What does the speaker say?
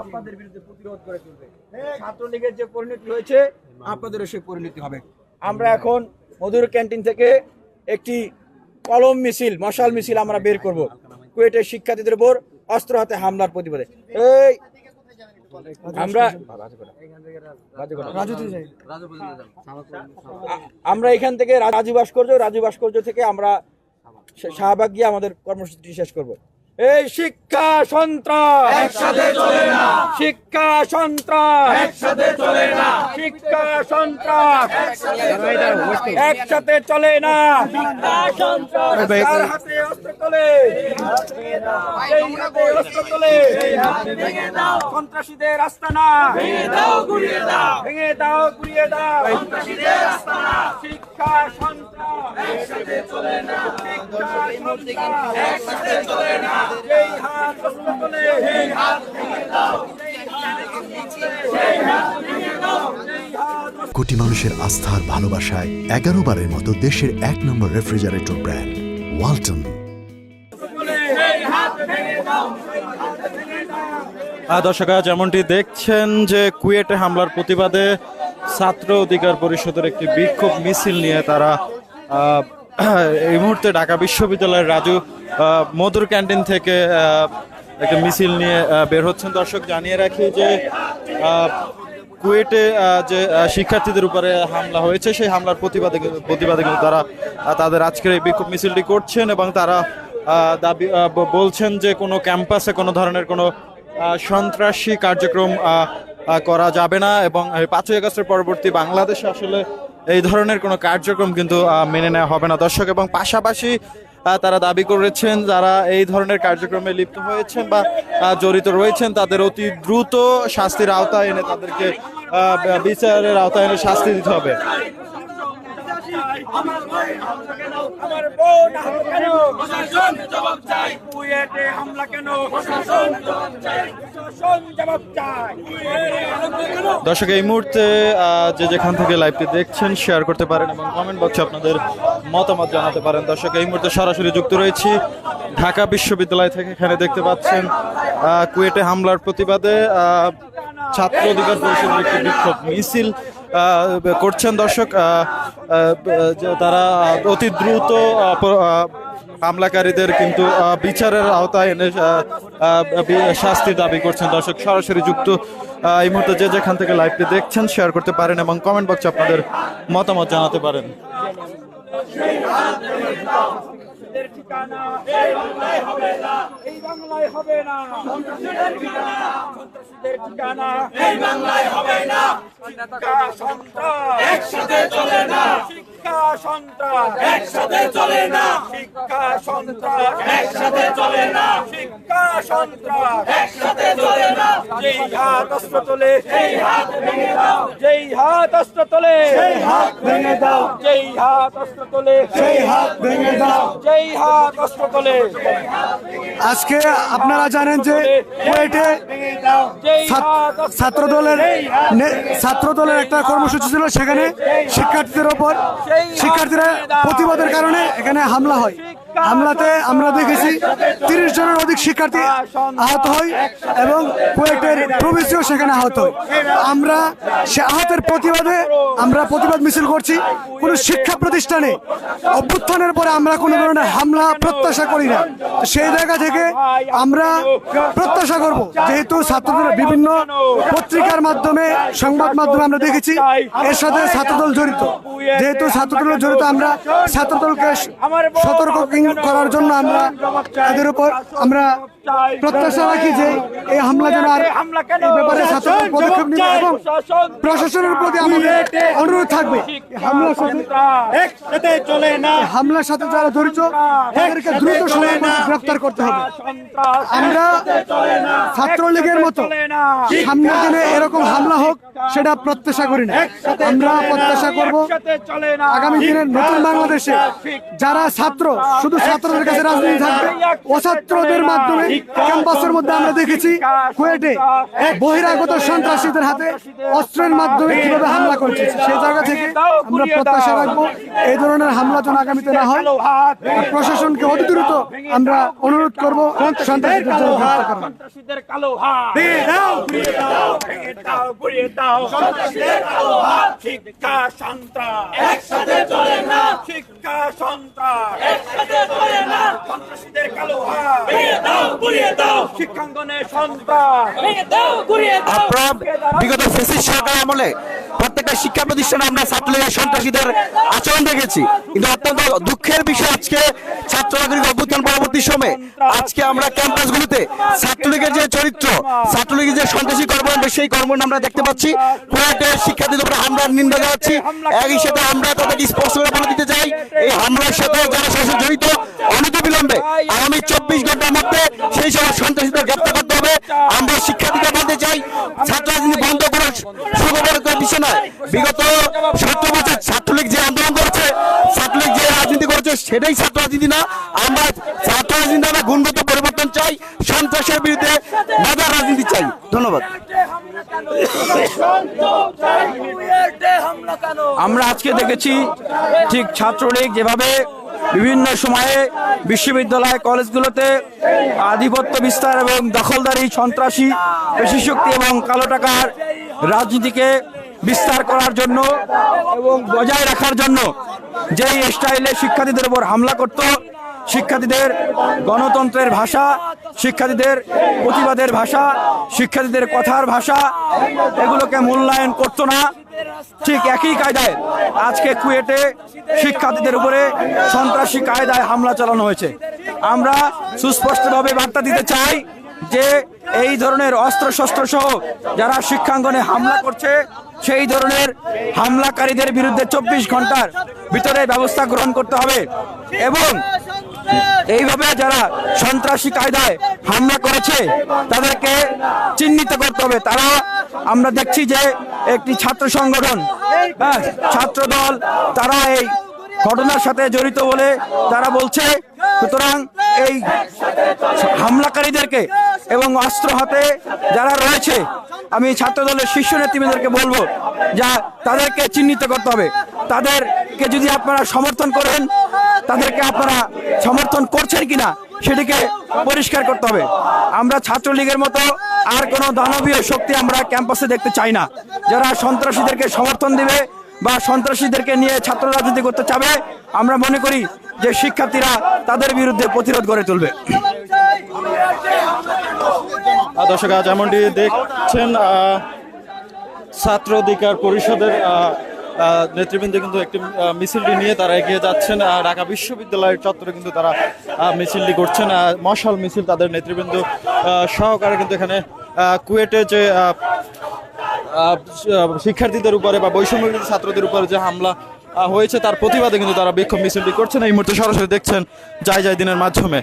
আপনাদের বিরুদ্ধে প্রতিরোধ করে তুলবে। ছাত্রলীগের যে পরিণতি হয়েছে আপনাদেরও সেই পরিণতি হবে। আমরা এখন মধুর ক্যান্টিন থেকে একটি কলম মিছিল, মশাল মিছিল আমরা বের করব কুয়েটের শিক্ষার্থীদের উপর অস্ত্র হাতে হামলার প্রতিবাদে। এই আমরা এখান থেকে রাজু ভাস্কর্য থেকে আমরা শাহবাগ গিয়ে আমাদের কর্মসূচি শেষ করব। এই শিক্ষা সন্ত্রাস একসাথে চলে না, শিক্ষা সন্ত্রাস একসাথে চলে না, শিক্ষা সন্ত্রাস একসাথে চলে না, শিক্ষা সন্ত্রাস যার হাতে অস্ত্র তোলে সেই হাতে অস্ত্র তোলে সন্ত্রাসীদের আস্তানা ভেঙে দাও গুড়িয়ে দাও, ভেঙে দাও গুড়িয়ে দাও সন্ত্রাসীদের আস্তানা। শিক্ষা সন্ত্রাস একসাথে চলে না, শিক্ষা সন্ত্রাস একসাথে চলে না, যেই হাত অস্ত্র তোলে সেই হাত ভেঙে দাও, সেই হাত ভেঙে দাও। কোটি মানুষের আস্থার ভালোবাসায় 11 বারের মতো দেশের 1 নম্বর রেফ্রিজারেটর ব্র্যান্ড ওয়ালটন। দর্শকরা যেমনটি দেখছেন যে কুয়েটে হামলার প্রতিবাদে ছাত্র অধিকার পরিষদের একটি বিক্ষোভ মিছিল নিয়ে তারা এই মুহূর্তে ঢাকা বিশ্ববিদ্যালয়ের রাজু মধুর ক্যান্টিন থেকে একটা মিছিল নিয়ে বের হচ্ছেন। দর্শক জানিয়ে রাখি যে কুয়েটে যে শিক্ষার্থীদের উপরে হামলা হয়েছে সেই হামলার প্রতিবাদে কিন্তু তারা তাদের আজকের এই বিক্ষোভ মিছিলটি করছেন এবং তারা দাবি বলছেন যে কোনো ক্যাম্পাসে কোনো ধরনের কোনো সন্ত্রাসী কার্যক্রম করা যাবে না এবং 5ই আগস্টের পরবর্তী বাংলাদেশে আসলে এই ধরনের কোনো কার্যক্রম কিন্তু মেনে নেওয়া হবে না। দর্শক এবং পাশাপাশি তারা দাবি করেছেন যারা এই ধরনের কার্যক্রমে লিপ্ত হয়েছেন বা জড়িত রয়েছেন তাদের অতি দ্রুত শাস্তির আওতায় এনে তাদেরকে বিচারের আওতায় এনে শাস্তি দিতে হবে। আমার বোন আহত কেন? প্রশাসন জবাব চাই। কুয়েটে হামলা কেন? প্রশাসন জবাব চাই। প্রশাসন জবাব চাই। দর্শক এই মুহূর্তে যে যেখান থেকে লাইভটি দেখছেন শেয়ার করতে পারেন এবং কমেন্ট বক্সে আপনাদের মতামত জানাতে পারেন। দর্শক এই মুহূর্তে সরাসরি যুক্ত রয়েছি ঢাকা বিশ্ববিদ্যালয় থেকে। এখানে দেখতে পাচ্ছেন কুয়েটে হামলার প্রতিবাদে ছাত্র অধিকার পরিষদের একটি বিক্ষোভ মিছিল করছেন। দর্শক তারা অতি দ্রুত হামলাকারীদের কিন্তু বিচারের আওতায় এনে শাস্তি দাবি করছেন। দর্শক সরাসরি যুক্ত এই মুহূর্তে যে যেখান থেকে লাইভটি দেখছেন শেয়ার করতে পারেন এবং কমেন্ট বক্সে আপনাদের মতামত জানাতে পারেন। ঠিকানা এই বাংলায় হবে না, এই বাংলায় হবে না, সন্ত্রাসীদের ঠিকানা এই বাংলায় হবে না। শিক্ষা সন্ত্রাস একসাথে চলে না, শিক্ষা সন্ত্রাস একসাথে চলে না, শিক্ষা সন্ত্রাস একসাথে চলে না, শিক্ষা সন্ত্রাস একসাথে চলে না। যেই হাত অস্ত্র তোলে সেই হাত ভেঙে দাও, যেই হাত অস্ত্র তোলে সেই হাত ভেঙে দাও, যেই হাত অস্ত্র তোলে সেই হাত ভেঙে দাও, যেই হাত অস্ত্র তোলে। আজকে আপনারা জানেন যে কুয়েটে ছাত্র দলের একটা কর্মসূচি ছিল, সেখানে শিক্ষার্থীদের ওপর শিক্ষার্থীরা প্রতিবাদের কারণে এখানে হামলা হয়। হামলাতে আমরা দেখেছি 30 জনের অধিক শিক্ষার্থী আহত হয় এবং কুয়েটের প্রবেশীও সেখানে আহত হয়। আমরা সে আহতের প্রতিবাদে আমরা প্রতিবাদ মিছিল করছি। কোনো শিক্ষা প্রতিষ্ঠানে অভ্যুত্থানের পরে আমরা কোনো ধরনের হামলা প্রত্যাশা করি না। সেই জায়গা থেকে আমরা প্রত্যাশা করব, যেহেতু ছাত্রদের বিভিন্ন পত্রিকার মাধ্যমে সংবাদ মাধ্যমে আমরা দেখেছি এর সাথে ছাত্রদল জড়িত। যেহেতু ছাত্রদল জড়িত, আমরা ছাত্রদলকে সতর্ক করার জন্য আমরা তাদের উপর আমরা প্রত্যাশা রাখি যে এই হামলা যেন আর এই ব্যাপারে ছাত্রদল পদক্ষেপ নেবে এবং প্রশাসনের প্রতি আমাদের অনুরোধ থাকবে হামলার সাথে যারা জড়িত তাদেরকে দ্রুত সময়ের মধ্যে গ্রেফতার করতে হবে। আমরা ছাত্রলীগের মতো সামনের দিনে এরকম হামলা হোক সেটা প্রত্যাশা করি না। আমরা প্রত্যাশা করব আগামী দিনের নতুন বাংলাদেশে যারা ছাত্র, শুধু ছাত্রদের কাছে রাজনীতি থাকবে। অছাত্রদের মাধ্যমে ক্যাম্পাসের মধ্যে আমরা দেখেছি কুয়েটে বহিরাগত সন্ত্রাসীদের হাতে অস্ত্রের মাধ্যমে কিভাবে হামলা করছে। সেই জায়গা থেকে আমরা প্রত্যাশা রাখবো এই ধরনের হামলা যেন আগামীতে না হয়। আর প্রশাসনকে অতি দ্রুত আমরা অনুরোধ করবো সন্ত্রাসীদের জন্য গ্রেফতার করা। সন্ত্রাসীদের কালো হাত ভেঙে দাও, গুড়িয়ে দাও, ভেঙে দাও, গুড়িয়ে দাও। সন্ত্রাসীদের কালো হাত, শিক্ষা সন্ত্রাস একসাথে চলে না, শিক্ষা সন্ত্রাস একসাথে চলে না। সন্ত্রাসীদের কালো হাত ভেঙে দাও, গুড়িয়ে দাও, শিক্ষাঙ্গনে সন্ত্রাস ভেঙে দাও, গুড়িয়ে দাও। আপনারা বিগত ফ্যাসিস্ট সরকার আমলে প্রত্যেকটা শিক্ষা প্রতিষ্ঠানে আমরা ছাত্রলীগের সন্ত্রাসীদের আচরণ দেখেছি, কিন্তু অত্যন্ত দুঃখের বিষয় আজকে ছাত্রলীগের অভ্যুত্থান পরবর্তী সময়ে আজকে আমরা ক্যাম্পাসগুলোতে ছাত্রলীগের যে চরিত্র, ছাত্রলীগের যে সন্ত্রাসী কর্মকাণ্ড, সেই কর্মকাণ্ড আমরা দেখতে পাচ্ছি। কুয়েটের শিক্ষার্থীদের উপরে হামলার নিন্দা জানাচ্ছি। একই সাথে আমরা তাদেরকে স্পষ্ট করে বলে দিতে চাই, এই হামলার সাথে যারা সরাসরি জড়িত অনতিবিলম্বে আগামী 24 ঘন্টার মধ্যে সেই সব সন্ত্রাসীদের গ্রেপ্তার করতে হবে। আমরা শিক্ষার্থীদের বলতে চাই, ছাত্র রাজনীতি বন্ধ করার সুখবরের কোনো বিষয় নয়। বিগত 17 বছর ছাত্রলীগ যে আন্দোলন করেছে, ছাত্রলীগ যে রাজনীতি করেছে, সেটাই ছাত্র রাজনীতি না। আমরা ছাত্র রাজনীতি আমরা গুণগত পরিবর্তন চাই, সন্ত্রাসের বিরুদ্ধে মেধার রাজনীতি চাই। ধন্যবাদ। আমরা আজকে দেখেছি ঠিক ছাত্রলীগ যেভাবে বিভিন্ন সময়ে বিশ্ববিদ্যালয় কলেজগুলোতে আধিপত্য বিস্তার এবং দখলদারি, সন্ত্রাসী, পেশিশক্তি এবং কালো টাকার রাজনীতিকে বিস্তার করার জন্য এবং বজায় রাখার জন্য যেই স্টাইলে শিক্ষার্থীদের উপর হামলা করত, শিক্ষার্থীদের গণতন্ত্রের ভাষা, শিক্ষার্থীদের প্রতিবাদের ভাষা, শিক্ষার্থীদের কথার ভাষা, এগুলোকে মূল্যায়ন করতো না। ঠিক একই কায়দায় আজকে কুয়েটে শিক্ষার্থীদের উপরে সন্ত্রাসী কায়দায় হামলা চালানো হয়েছে। আমরা সুস্পষ্টভাবে বার্তা দিতে চাই যে এই ধরনের অস্ত্রশস্ত্র সহ যারা শিক্ষাঙ্গনে হামলা করছে, সেই ধরনের হামলাকারীদের বিরুদ্ধে 24 ঘন্টার ভিতরে ব্যবস্থা গ্রহণ করতে হবে এবং এইভাবে যারা সন্ত্রাসী কায়দায় হামলা করেছে তাদেরকে চিহ্নিত করতে হবে। তারা, আমরা দেখছি যে একটি ছাত্র সংগঠন, ছাত্র দল, তারা এই ঘটনার সাথে জড়িত বলে তারা বলছে। সুতরাং এই হামলাকারীদেরকে এবং অস্ত্র হাতে যারা রয়েছে, আমি ছাত্র দলের শীর্ষ নেতৃবৃন্দকে বলবো যা তাদেরকে চিহ্নিত করতে হবে। তাদেরকে যদি আপনারা সমর্থন করেন, তাদেরকে আপনারা সমর্থন করছেন কিনা সেটিকে পরিষ্কার করতে হবে। আমরা ছাত্রলীগের মতো আর কোনো দানবীয় শক্তি আমরা ক্যাম্পাসে দেখতে চাই না। যারা সন্ত্রাসীদেরকে সমর্থন দিবে বা সন্ত্রাসীদেরকে নিয়ে ছাত্র রাজনীতি করতে চাবে, আমরা মনে করি যে শিক্ষার্থীরা তাদের বিরুদ্ধে প্রতিরোধ গড়ে তুলবে। দর্শক, আজ এমনটি দেখছেন ছাত্র অধিকার পরিষদের নেতৃবৃন্দ কিন্তু একটি মিছিলটি নিয়ে তারা এগিয়ে যাচ্ছেন। ঢাকা বিশ্ববিদ্যালয়ের চত্বরে কিন্তু তারা মিছিলটি করছেন, মশাল মিছিল তাদের নেতৃবৃন্দ সহকারে কিন্তু এখানে কুয়েটে যে শিক্ষার্থীদের উপরে বা বৈষম্য বিরোধী ছাত্রদের উপরে যে হামলা হয়েছে তার প্রতিবাদে কিন্তু তারা বিক্ষোভ মিছিলটি করছেন। এই মুহূর্তে সরাসরি দেখছেন জয় জয় দিনের মাধ্যমে।